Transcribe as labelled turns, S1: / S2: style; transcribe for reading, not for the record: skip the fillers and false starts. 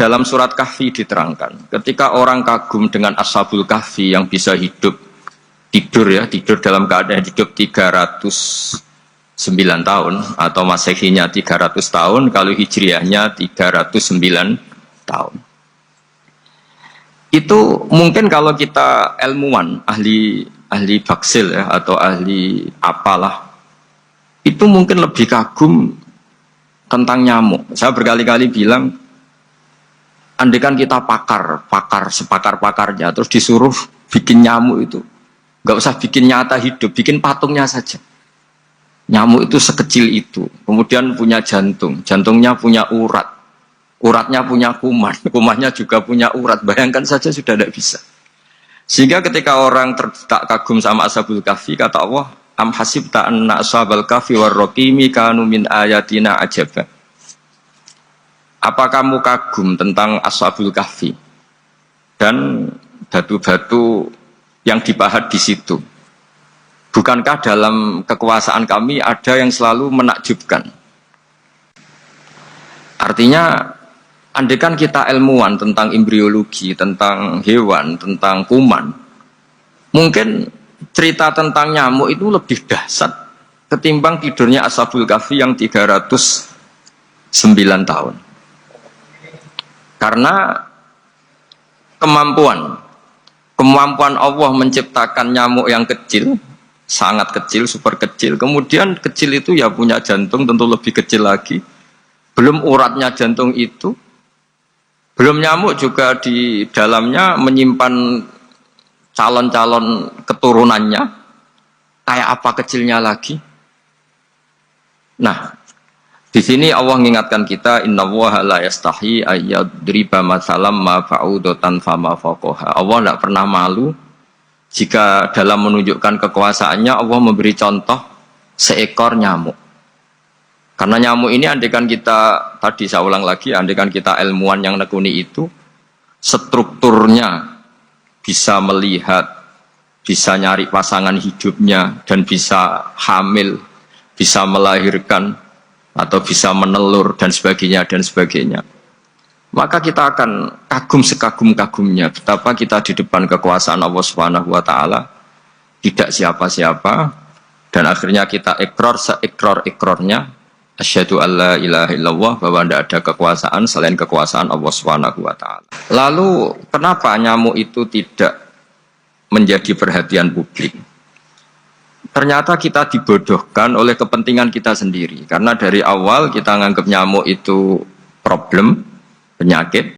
S1: Dalam surat Kahfi diterangkan, ketika orang kagum dengan Ashabul Kahfi yang bisa hidup, tidur dalam keadaan hidup 309 tahun, atau Masehinya 300 tahun, kalau Hijriahnya 309 tahun. Itu mungkin kalau kita ilmuwan, ahli baksil ya, atau ahli apalah, itu mungkin lebih kagum tentang nyamuk. Saya berkali-kali bilang, andaikan kita sepakar-pakarnya, terus disuruh bikin nyamuk itu, nggak usah bikin nyata hidup, bikin patungnya saja. Nyamuk itu sekecil itu, kemudian punya jantung, jantungnya punya urat, uratnya punya kuman, kumannya juga punya urat. Bayangkan saja sudah tidak bisa. Sehingga ketika orang tak kagum sama Ashabul Kahfi, kata Allah, am hasibta anna ashabal kahfi warraqimi kanu min ayatina ajaba. Apa kamu kagum tentang Ashabul Kahfi dan batu-batu yang dipahat di situ? Bukankah dalam kekuasaan kami ada yang selalu menakjubkan? Artinya, andaikan kita ilmuwan tentang embriologi, tentang hewan, tentang kuman, mungkin cerita tentang nyamuk itu lebih dahsyat ketimbang tidurnya Ashabul Kahfi yang 309 tahun. Karena kemampuan Allah menciptakan nyamuk yang kecil, sangat kecil, super kecil. Kemudian kecil itu ya punya jantung, tentu lebih kecil lagi. Belum uratnya jantung itu, belum nyamuk juga di dalamnya menyimpan calon-calon keturunannya. Kayak apa kecilnya lagi? Nah, di sini Allah mengingatkan kita, innallaha la yastahi ayyadriba matsalam ma fa'udatan fama faqaha. Allah tidak pernah malu jika dalam menunjukkan kekuasaannya Allah memberi contoh seekor nyamuk. Karena nyamuk ini andaikan kita, tadi saya ulang lagi, andaikan kita ilmuwan yang nekuni itu, strukturnya bisa melihat, bisa nyari pasangan hidupnya, dan bisa hamil, bisa melahirkan, atau bisa menelur dan sebagainya, maka kita akan kagum sekagum-kagumnya betapa kita di depan kekuasaan Allah Subhanahu wa taala tidak siapa-siapa, dan akhirnya kita seikrar-ikrarnya asyhadu alla ilaha illallah, bahwa tidak ada kekuasaan selain kekuasaan Allah Subhanahu wa taala. Lalu kenapa nyamuk itu tidak menjadi perhatian publik? Ternyata kita dibodohkan oleh kepentingan kita sendiri. Karena dari awal kita nganggap nyamuk itu problem, penyakit.